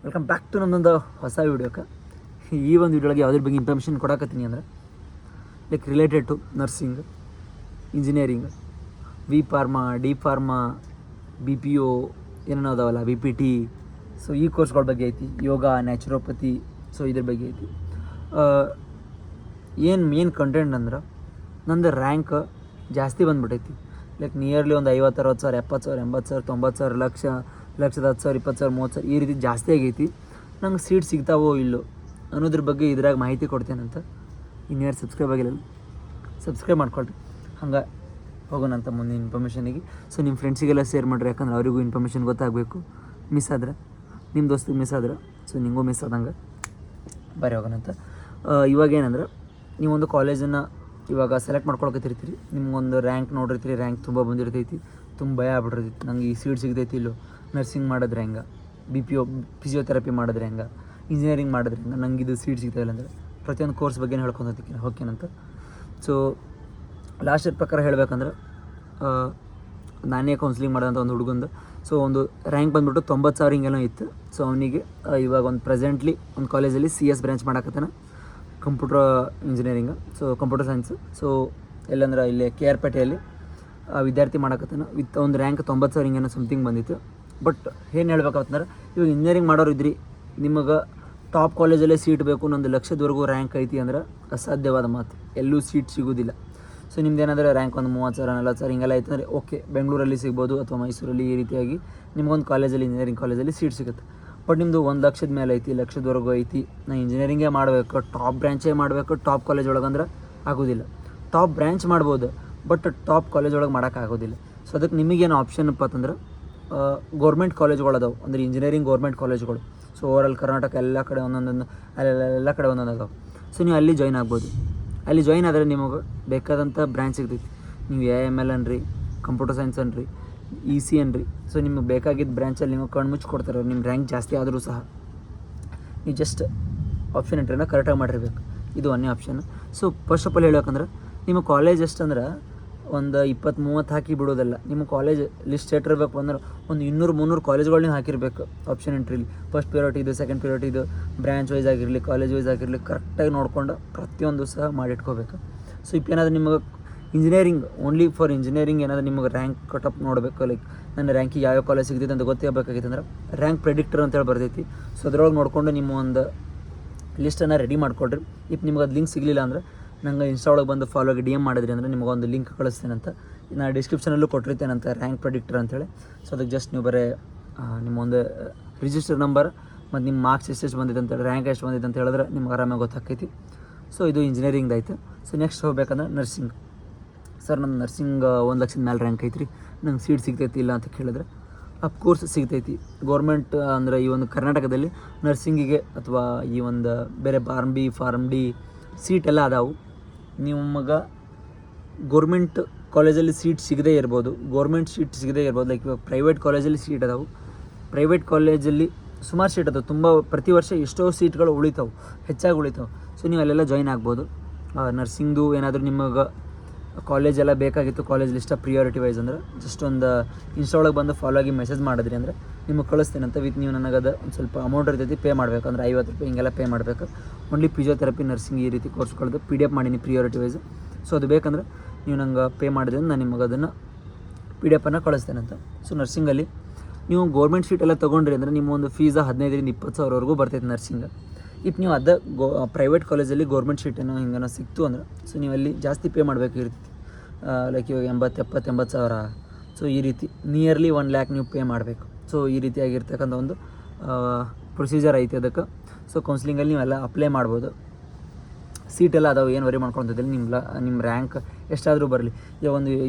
Welcome back to ನಮ್ಮದೊಂದು ಹೊಸ ವೀಡಿಯೋಕ್ಕೆ. ಈ ಒಂದು ವೀಡಿಯೋಗೆ ಯಾವುದ್ರ ಬಗ್ಗೆ ಇನ್ಫಾರ್ಮೇಷನ್ ಕೊಡಕತ್ತೀನಿ ಅಂದರೆ like related to nursing, engineering, B pharma, D pharma, BPO ಏನೇನೋ ಅದಾವಲ್ಲ, VPT. ಸೊ ಈ ಕೋರ್ಸ್ಗಳ ಬಗ್ಗೆ ಐತಿ. ಯೋಗ, ನ್ಯಾಚುರೋಪತಿ, ಸೊ ಇದ್ರ ಬಗ್ಗೆ ಐತಿ. ಏನು ಮೇನ್ ಕಂಟೆಂಟ್ ಅಂದ್ರೆ ನಂದು ರ್ಯಾಂಕ್ ಜಾಸ್ತಿ ಬಂದುಬಿಟ್ಟೈತಿ. ಲೈಕ್ ನಿಯರ್ಲಿ ಒಂದು 50,000, 60,000, 70,000, 80,000, 90,000, ಲಕ್ಷ, 10,00,000, 20,000, 30,000 ಈ ರೀತಿ ಜಾಸ್ತಿ ಆಗೈತಿ. ನಂಗೆ ಸೀಟ್ ಸಿಗ್ತಾವೋ ಇಲ್ಲೋ ಅನ್ನೋದ್ರ ಬಗ್ಗೆ ಇದ್ರಾಗ ಮಾಹಿತಿ ಕೊಡ್ತೇನಂತ. ಇನ್ಯಾರು ಸಬ್ಸ್ಕ್ರೈಬ್ ಮಾಡ್ಕೊಳ್ರಿ. ಹಂಗೆ ಹೋಗೋಣಂತ ಮುಂದಿನ ಇನ್ಫಾರ್ಮೇಷನಿಗೆ. ಸೊ ನಿಮ್ಮ ಫ್ರೆಂಡ್ಸಿಗೆಲ್ಲ ಶೇರ್ ಮಾಡಿರಿ, ಯಾಕಂದ್ರೆ ಅವರಿಗೂ ಇನ್ಫಾರ್ಮೇಷನ್ ಗೊತ್ತಾಗಬೇಕು. ಮಿಸ್ ಆದ್ರೆ ನಿಮ್ಮ ದೋಸ್ತಿಗೆ ಮಿಸ್ ಆದ್ರೆ ಸೊ ನಿಮಗೂ ಮಿಸ್ ಆದಂಗೆ ಬರೀ ಹೋಗೋಣಂತ. ಇವಾಗ ಏನಂದ್ರೆ ನೀವೊಂದು ಕಾಲೇಜನ್ನು ಇವಾಗ ಸೆಲೆಕ್ಟ್ ಮಾಡ್ಕೊಳಕತ್ತಿರ್ತೀರಿ. ನಿಮ್ಗೊಂದು ರ್ಯಾಂಕ್ ನೋಡಿರ್ತೀರಿ, ರ್ಯಾಂಕ್ ತುಂಬ ಬಂದಿರ್ತೈತಿ, ತುಂಬ ಭಯ ಆಗ್ಬಿಟ್ಟಿರ್ತೈತಿ. ನಂಗೆ ಈ ಸೀಟ್ ಸಿಗ್ತೈತಿ ಇಲ್ಲೋ, ನರ್ಸಿಂಗ್ ಮಾಡಿದ್ರೆ ಹೆಂಗೆ, BPO ಫಿಸಿಯೋಥೆರಪಿ ಮಾಡಿದ್ರೆ ಹೆಂಗೆ, ಇಂಜಿನಿಯರಿಂಗ್ ಮಾಡಿದ್ರೆ ಹೆಂಗೆ, ನಂಗೆ ಇದು ಸೀಟ್ ಸಿಗ್ತಾಯಿಲ್ಲ ಅಂದರೆ ಪ್ರತಿಯೊಂದು ಕೋರ್ಸ್ ಬಗ್ಗೆ ಹೇಳ್ಕೊತೀನಿ ಹೋಗ್ತೇನಂತ. ಸೊ ಲಾಸ್ಟ್ ಇಯರ್ ಪ್ರಕಾರ ಹೇಳಬೇಕಂದ್ರೆ ನಾನೇ ಕೌನ್ಸಿಲಿಂಗ್ ಮಾಡೋಂಥ ಒಂದು ಹುಡುಗಂದು ಸೊ ಒಂದು ರ್ಯಾಂಕ್ ಬಂದುಬಿಟ್ಟು 90,000 ಹಿಂಗೆನೋ ಇತ್ತು. ಸೊ ಅವನಿಗೆ ಇವಾಗ ಒಂದು ಪ್ರೆಸೆಂಟ್ಲಿ ಒಂದು ಕಾಲೇಜಲ್ಲಿ CS ಬ್ರಾಂಚ್ ಮಾಡಾಕತ್ತಾನ, computer engineering, so computer science. So ಎಲ್ಲಂದ್ರೆ ಇಲ್ಲಿ KR ಪೇಟೆಯಲ್ಲಿ ವಿದ್ಯಾರ್ಥಿ ಮಾಡಾಕತ್ತಾನ. ವಿತ್ ಒಂದು ರ್ಯಾಂಕ್ 90,000 ಹಿಂಗೇನೋ ಸಮಥಿಂಗ್ ಬಂದಿತ್ತು. ಬಟ್ ಏನು ಹೇಳ್ಬೇಕಂತಂದ್ರೆ ಇವಾಗ ಇಂಜಿನಿಯರಿಂಗ್ ಮಾಡೋರು ಇದ್ರಿ, ನಿಮಗೆ ಟಾಪ್ ಕಾಲೇಜಲ್ಲೇ ಸೀಟ್ ಬೇಕು, ನಂದು ಲಕ್ಷದವರೆಗೂ ರ್ಯಾಂಕ್ ಐತಿ ಅಂದ್ರೆ ಅಸಾಧ್ಯವಾದ ಮಾತು, ಎಲ್ಲೂ ಸೀಟ್ ಸಿಗೋದಿಲ್ಲ. ಸೊ ನಿಮ್ದು ಏನಾದರೂ ರ್ಯಾಂಕ್ ಒಂದು 30,000, 40,000 ಹಿಂಗೆಲ್ಲ ಆಯ್ತು ಅಂದರೆ ಓಕೆ, ಬೆಂಗಳೂರಲ್ಲಿ ಸಿಗ್ಬೋದು ಅಥವಾ ಮೈಸೂರಲ್ಲಿ. ಈ ರೀತಿಯಾಗಿ ನಿಮ್ಗೊಂದು ಕಾಲೇಜಲ್ಲಿ, ಇಂಜಿನಿಯರಿಂಗ್ ಕಾಲೇಜಲ್ಲಿ ಸೀಟ್ ಸಿಗುತ್ತೆ. ಬಟ್ ನಿಮ್ಮದು 1,00,000 ಮೇಲೆ ಐತಿ, ಲಕ್ಷದವರೆಗೂ ಐತಿ, ನಾನು ಇಂಜಿನಿಯರಿಂಗೇ ಮಾಡಬೇಕು, ಟಾಪ್ ಬ್ರ್ಯಾಂಚೇ ಮಾಡಬೇಕು, ಟಾಪ್ ಕಾಲೇಜ್ ಒಳಗೆ ಅಂದ್ರೆ ಆಗೋದಿಲ್ಲ. ಟಾಪ್ ಬ್ರ್ಯಾಂಚ್ ಮಾಡ್ಬೋದು, ಬಟ್ ಟಾಪ್ ಕಾಲೇಜ್ ಒಳಗೆ ಮಾಡೋಕ್ಕಾಗೋದಿಲ್ಲ. ಸೊ ಅದಕ್ಕೆ ನಿಮಗೇನು ಆಪ್ಷನ್ ಅಪ್ಪ ಅಂತಂದ್ರೆ ಗೌರ್ಮೆಂಟ್ ಕಾಲೇಜ್ಗಳು ಅದಾವೆ, ಅಂದರೆ ಇಂಜಿನಿಯರಿಂಗ್ ಗೌರ್ಮೆಂಟ್ ಕಾಲೇಜ್ಗಳು. ಸೊ ಓವರಾಲ್ ಕರ್ನಾಟಕ ಎಲ್ಲ ಕಡೆ ಒಂದೊಂದೊಂದು, ಎಲ್ಲ ಕಡೆ ಒಂದೊಂದು ಅದಾವೆ. ಸೊ ನೀವು ಅಲ್ಲಿ ಜಾಯ್ನ್ ಆಗ್ಬೋದು. ಅಲ್ಲಿ ಜಾಯ್ನ್ ಆದರೆ ನಿಮಗೆ ಬೇಕಾದಂಥ ಬ್ರ್ಯಾಂಚ್ ಸಿಗ್ತೈತಿ. ನೀವು AML ಅನ್ರಿ, ಕಂಪ್ಯೂಟರ್ ಸೈನ್ಸ್ ಅನ್ರಿ, EC ಅನ್ರಿ. ಸೊ ನಿಮಗೆ ಬೇಕಾಗಿದ್ದ ಬ್ರ್ಯಾಂಚಲ್ಲಿ ನಿಮಗೆ ಕಣ್ಣು ಮುಚ್ಚಿ ಕೊಡ್ತಾರೆ. ನಿಮ್ಮ ರ್ಯಾಂಕ್ ಜಾಸ್ತಿ ಆದರೂ ಸಹ ನೀವು ಜಸ್ಟ್ ಆಪ್ಷನ್ ಎಂಟ್ರಿನ ಕರೆಕ್ಟಾಗಿ ಮಾಡಿರ್ಬೇಕು. ಇದು ಒಂದೇ option. So first of all ಹೇಳ್ಬೇಕಂದ್ರೆ ನಿಮ್ಮ ಕಾಲೇಜ್ ಎಷ್ಟಂದ್ರೆ ಒಂದು 20-30 ಹಾಕಿ ಬಿಡೋದಲ್ಲ. ನಿಮ್ಮ ಕಾಲೇಜ್ ಲಿಸ್ಟ್ ಇಟ್ಟಿರ್ಬೇಕು ಅಂದ್ರೆ ಒಂದು 200-300 ಕಾಲೇಜ್ಗಳು ನೀವು ಹಾಕಿರಬೇಕು ಆಪ್ಷನ್ ಎಂಟ್ರಿಲಿ. ಫಸ್ಟ್ ಪ್ರಿಯಾರಿಟಿ ಇದು, ಸೆಕೆಂಡ್ ಪ್ರಿಯಾರಿಟಿ ಇದು, ಬ್ರ್ಯಾಂಚ್ ವೈಸ್ ಆಗಿರಲಿ, ಕಾಲೇಜ್ ವೈಸ್ ಆಗಿರಲಿ, ಕರೆಕ್ಟಾಗಿ ನೋಡ್ಕೊಂಡು ಪ್ರತಿಯೊಂದು ಸಹ ಮಾಡಿಟ್ಕೋಬೇಕು. ಸೊ ಏನಾದರೂ ನಿಮಗೆ ಇಂಜಿನಿಯರಿಂಗ್, ಓನ್ಲಿ ಫಾರ್ ಇಂಜಿನಿಯರಿಂಗ್ ಏನಾದರೂ ನಿಮಗೆ ರ್ಯಾಂಕ್ ಕಟಪ್ ನೋಡಬೇಕು, ಲೈಕ್ ನನ್ನ ರ್ಯಾಂಕಿಗೆ ಯಾವ ಕಾಲೇಜ್ ಸಿಗ್ತೈತೆ ಅಂತ ಗೊತ್ತಾಗಬೇಕಾಗಿತ್ತು ಅಂದ್ರೆ ರ್ಯಾಂಕ್ ಪ್ರೆಡಿಕ್ಟರ್ ಅಂತೇಳಿ ಬರ್ತೈತಿ. ಸೊ ಅದ್ರೊಳಗೆ ನೋಡಿಕೊಂಡು ನಿಮ್ಮ ಒಂದು ಲಿಸ್ಟನ್ನು ರೆಡಿ ಮಾಡಿಕೊಡ್ರಿ. ಇಫ್ ನಿಮ್ಗೆ ಅದು ಲಿಂಕ್ ಸಿಗಲಿಲ್ಲ ಅಂದ್ರೆ ನಂಗೆ ಇನ್ಸ್ಟಾ ಒಳಗೆ ಬಂದು ಫಾಲೋಗೆ DM ಮಾಡಿದ್ರಿ ಅಂದರೆ ನಿಮಗೊಂದು ಲಿಂಕ್ ಕಳಿಸ್ತೇನಂತ. ನಾನು ಡಿಸ್ಕ್ರಿಪ್ಷನಲ್ಲೂ ಕೊಟ್ಟಿರ್ತೇನಂತ, ರ್ಯಾಂಕ್ ಪ್ರೆಡಿಕ್ಟರ್ ಅಂತೇಳಿ. ಸೊ ಅದಕ್ಕೆ ಜಸ್ಟ್ ನೀವು ಬರೀ ನಿಮ್ಮೊಂದು ರಿಜಿಸ್ಟರ್ ನಂಬರ್ ಮತ್ತು ನಿಮ್ಮ ಮಾರ್ಕ್ಸ್ ಎಷ್ಟು ಬಂದಿದೆ ಅಂತೇಳಿ, ರ್ಯಾಂಕ್ ಎಷ್ಟು ಬಂದಿದೆ ಅಂತ ಹೇಳಿದ್ರೆ ನಿಮ್ಗೆ ಆರಾಮಾಗಿ ಗೊತ್ತಾಕೈತಿ. ಸೊ ಇದು ಇಂಜಿನಿಯರಿಂಗ್ ಆಯಿತು. ಸೊ ನೆಕ್ಸ್ಟ್ ಹೋಗ್ಬೇಕಂದ್ರೆ ನರ್ಸಿಂಗ್. ಸರ್ ನನ್ನ ನರ್ಸಿಂಗ್ 1,00,000 ಮೇಲೆ ರ್ಯಾಂಕ್ ಐತ್ರಿ, ನಂಗೆ ಸೀಟ್ ಸಿಗ್ತೈತಿ ಇಲ್ಲ ಅಂತ ಕೇಳಿದ್ರೆ ಅಫ್ಕೋರ್ಸ್ ಸಿಗ್ತೈತಿ. ಗೌರ್ಮೆಂಟ್ ಅಂದರೆ ಈ ಒಂದು ಕರ್ನಾಟಕದಲ್ಲಿ ನರ್ಸಿಂಗಿಗೆ ಅಥವಾ ಈ ಒಂದು ಬೇರೆ ಫಾರ್ಮ್ ಡಿ ಸೀಟ್ ಎಲ್ಲ ಅದಾವು. ನಿಮಗೆ ಗೌರ್ಮೆಂಟ್ ಕಾಲೇಜಲ್ಲಿ ಸೀಟ್ ಸಿಗದೇ ಇರ್ಬೋದು, ಲೈಕ್ ಇವಾಗ ಪ್ರೈವೇಟ್ ಕಾಲೇಜಲ್ಲಿ ಸೀಟ್ ಅದಾವು. ಪ್ರೈವೇಟ್ ಕಾಲೇಜಲ್ಲಿ ಸುಮಾರು ಸೀಟ್ ಅದಾವೆ, ತುಂಬ ಪ್ರತಿ ವರ್ಷ ಎಷ್ಟೋ ಸೀಟ್ಗಳು ಉಳಿತಾವೆ, ಹೆಚ್ಚಾಗಿ ಉಳಿತಾವೆ. ಸೊ ನೀವು ಅಲ್ಲೆಲ್ಲ ಜಾಯ್ನ್ ಆಗ್ಬೋದು. ನರ್ಸಿಂಗ್ದು ಏನಾದರೂ ನಿಮಗೆ ಕಾಲೇಜೆಲ್ಲ ಬೇಕಾಗಿತ್ತು, ಕಾಲೇಜ್ ಲಿಸ್ಟ ಪ್ರಿಯಾರಿಟಿ ವೈಸ್ ಅಂದ್ರೆ ಜಸ್ಟ್ ಒಂದು ಇನ್ಸ್ಟಾ ಒಳಗೆ ಬಂದು ಫಾಲೋ ಆಗಿ ಮೆಸೇಜ್ ಮಾಡಿದ್ರಿ ಅಂದರೆ ನಿಮಗೆ ಕಳಿಸ್ತೇನಂತ. ವಿತ್ ನೀವು ನನಗದು ಒಂದು ಸ್ವಲ್ಪ ಅಮೌಂಟ್ ಇರ್ತೈತಿ, ಪೇ ಮಾಡಬೇಕು, ಅಂದರೆ 50 ರೂಪಾಯಿ ಹಿಂಗೆಲ್ಲ ಪೇ ಮಾಡಬೇಕು. ಓನ್ಲಿ ಫಿಸಿಯೋಥೆರಪಿ, ನರ್ಸಿಂಗ್ ಈ ರೀತಿ ಕೋರ್ಸ್ಗಳದ್ದು PDF ಮಾಡೀನಿ ಪ್ರಿಯಾರಿಟಿ ವೈಸ್. ಸೊ ಅದು ಬೇಕಂದ್ರೆ ನೀವು ನಂಗೆ ಪೇ ಮಾಡಿದ್ರೆ ನಾನು ನಿಮಗೆ ಅದನ್ನು PDF ಕಳಿಸ್ತೇನಂತ. ಸೊ ನರ್ಸಿಂಗಲ್ಲಿ ನೀವು ಗೌರ್ಮೆಂಟ್ ಸೀಟ್ ಎಲ್ಲ ತೊಗೊಂಡ್ರಿ ಅಂದರೆ ನಿಮ್ಮ ಒಂದು ಫೀಸ 15,000-20,000ವರೆಗೂ ಬರ್ತೈತೆ ನರ್ಸಿಂಗ್. ಇಫ್ ನೀವು ಪ್ರೈವೇಟ್ ಕಾಲೇಜಲ್ಲಿ ಗೌರ್ಮೆಂಟ್ ಸೀಟೇನೋ ಹಿಂಗೇನೋ ಸಿಕ್ತು ಅಂದ್ರೆ ಸೊ ನೀವು ಅಲ್ಲಿ ಜಾಸ್ತಿ ಪೇ ಮಾಡಬೇಕಿರ್ತೈತಿ. ಲೈಕ್ ಇವಾಗ 80,000 ಸೊ ಈ ರೀತಿ ನಿಯರ್ಲಿ 1,00,000 ನೀವು ಪೇ ಮಾಡಬೇಕು. ಸೊ ಈ ರೀತಿಯಾಗಿರ್ತಕ್ಕಂಥ ಒಂದು ಪ್ರೊಸೀಜರ್ ಐತಿ ಅದಕ್ಕೆ. ಸೊ ಕೌನ್ಸಿಲಿಂಗಲ್ಲಿ ನೀವೆಲ್ಲ ಅಪ್ಲೈ ಮಾಡ್ಬೋದು. ಸೀಟೆಲ್ಲ ಅದಾವೆ, ಏನು ವರಿ ಮಾಡ್ಕೊತಿದ್ದಿಲ್ಲ. ನಿಮ್ಮ ರ್ಯಾಂಕ್ ಎಷ್ಟಾದರೂ ಬರಲಿ.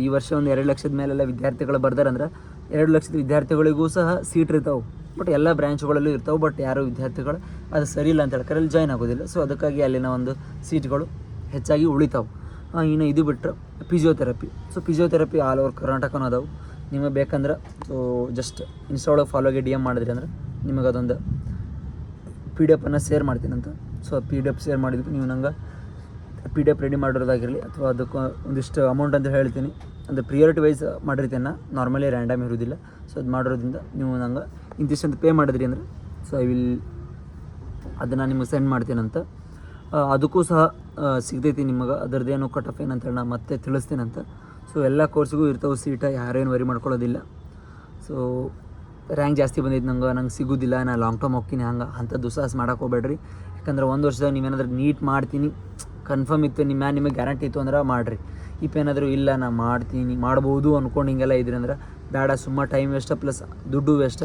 ಈ ವರ್ಷ ಒಂದು 2,00,000 ಮೇಲೆಲ್ಲ ವಿದ್ಯಾರ್ಥಿಗಳು ಬರ್ದಾರಂದ್ರೆ 2,00,000 ವಿದ್ಯಾರ್ಥಿಗಳಿಗೂ ಸಹ ಸೀಟ್ ಇರ್ತಾವೆ. ಬಟ್ ಎಲ್ಲ ಬ್ರ್ಯಾಂಚ್ಗಳಲ್ಲೂ ಇರ್ತಾವೆ. ಬಟ್ ಯಾರು ವಿದ್ಯಾರ್ಥಿಗಳು ಅದು ಸರಿ ಇಲ್ಲ ಅಂತ ಹೇಳ್ತಾರೆ, ಅಲ್ಲಿ ಜಾಯ್ನ್ ಆಗೋದಿಲ್ಲ. ಸೊ ಅದಕ್ಕಾಗಿ ಅಲ್ಲಿನ ಒಂದು ಸೀಟ್ಗಳು ಹೆಚ್ಚಾಗಿ ಉಳಿತಾವೆ. ಇನ್ನು ಇದು ಬಿಟ್ಟರೆ physiotherapy. So physiotherapy all over ಕರ್ನಾಟಕನೂ ಅದಾವೆ. ನಿಮಗೆ ಬೇಕಂದ್ರೆ ಸೊ ಜಸ್ಟ್ ಇನ್ಸ್ಟಾ ಒಳಗೆ ಫಾಲೋಗೆ DM ಮಾಡಿದ್ರಿ ಅಂದ್ರೆ ನಿಮಗೆ ಅದೊಂದು PDF ಶೇರ್ ಮಾಡ್ತೀನಂತ. ಸೊ PDF ಶೇರ್ ಮಾಡಿದ್ದಕ್ಕೆ ನೀವು ನಂಗೆ PDF ರೆಡಿ ಮಾಡಿರೋದಾಗಿರಲಿ ಅಥವಾ ಅದಕ್ಕೆ ಒಂದಿಷ್ಟು ಅಮೌಂಟ್ ಅಂತ ಹೇಳ್ತೀನಿ, ಅಂದರೆ ಪ್ರಿಯಾರಿಟಿ ವೈಸ್ ಮಾಡಿರ್ತೀನಿ, ನಾರ್ಮಲಿ ರ್ಯಾಂಡಮ್ ಇರೋದಿಲ್ಲ. ಸೊ ಅದು ಮಾಡಿರೋದ್ರಿಂದ ನೀವು ನಂಗೆ ಇಂತಿಷ್ಟು ಅಂತ ಪೇ ಮಾಡಿದ್ರಿ ಅಂದರೆ ಸೊ ಐ ವಿಲ್ ಅದನ್ನು ನಿಮಗೆ ಸೆಂಡ್ ಮಾಡ್ತೀನಂತ. ಅದಕ್ಕೂ ಸಹ ಸಿಗ್ತೈತಿ ನಿಮಗೆ, ಅದರದ್ದೇನು ಕಟ್ ಆಫ್ ಏನಂತೇಳಿ ನಾನು ಮತ್ತೆ ತಿಳಿಸ್ತೀನಂತ. ಸೊ ಎಲ್ಲ ಕೋರ್ಸಿಗೂ ಇರ್ತಾವೆ ಸೀಟ, ಯಾರೇನು ವರಿ ಮಾಡ್ಕೊಳ್ಳೋದಿಲ್ಲ. ಸೊ ರ್ಯಾಂಕ್ ಜಾಸ್ತಿ ಬಂದೈತೆ ನಂಗೆ ಸಿಗೋದಿಲ್ಲ, ನಾನು ಲಾಂಗ್ ಟರ್ಮ್ ಹೋಗ್ತೀನಿ, ಅಂಥದ್ದು ಸಾಹಸ ಮಾಡೋಕೆ ಹೋಗ್ಬೇಡ್ರಿ. ಯಾಕಂದ್ರೆ ಒಂದು ವರ್ಷದಾಗ ನೀವೇನಾದ್ರೂ ನೀಟ್ ಮಾಡ್ತೀನಿ ಕನ್ಫರ್ಮ್ ಇತ್ತು, ನಿಮಗೆ ಗ್ಯಾರಂಟಿ ಇತ್ತು ಅಂದ್ರೆ ಮಾಡಿರಿ. ಏನಾದರೂ ಇಲ್ಲ ನಾನು ಮಾಡ್ಬೋದು ಅಂದ್ಕೊಂಡು ಹಿಂಗೆಲ್ಲ ಇದ್ರಿ ಅಂದ್ರೆ ಬೇಡ, ಸುಮ್ಮ ಟೈಮ್ ವೇಸ್ಟ್ ಪ್ಲಸ್ ದುಡ್ಡು ವೇಸ್ಟ್,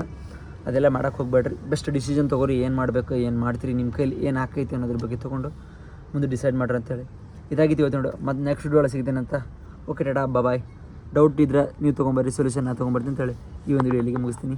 ಅದೆಲ್ಲ ಮಾಡೋಕ್ಕೆ ಹೋಗ್ಬೇಡ್ರಿ. ಬೆಸ್ಟ್ ಡಿಸಿಷನ್ ತೊಗೊರಿ, ಏನು ಮಾಡಬೇಕು, ಏನು ಮಾಡ್ತೀರಿ, ನಿಮ್ಮ ಕೈಲಿ ಏನು ಆಕೈತಿ ಅನ್ನೋದ್ರ ಬಗ್ಗೆ ತೊಗೊಂಡು ಮುಂದೆ ಡಿಸೈಡ್ ಮಾಡ್ರಿ ಅಂತೇಳಿ. ಇದಾಗಿತ್ತು ಇವತ್ತು ನೋಡಿ, ಮತ್ತು ನೆಕ್ಸ್ಟ್ ವಿಡಿಯೋ ಒಳಗೆ ಸಿಗ್ತೇನಂತ. ಓಕೆ ಟಾಟಾ ಬಾಯ್. ಡೌಟ್ ಇದ್ರೆ ನೀವು ತೊಗೊಂಬರ್ರಿ, ಸೊಲ್ಯೂಷನ್ ನಾನು ತೊಗೊಂಬರ್ತೀನಿ ಅಂತೇಳಿ ಈ ಒಂದು ವಿಡಿಯೋ ಇಲ್ಲಿಗೆ ಮುಗಿಸ್ತೀನಿ.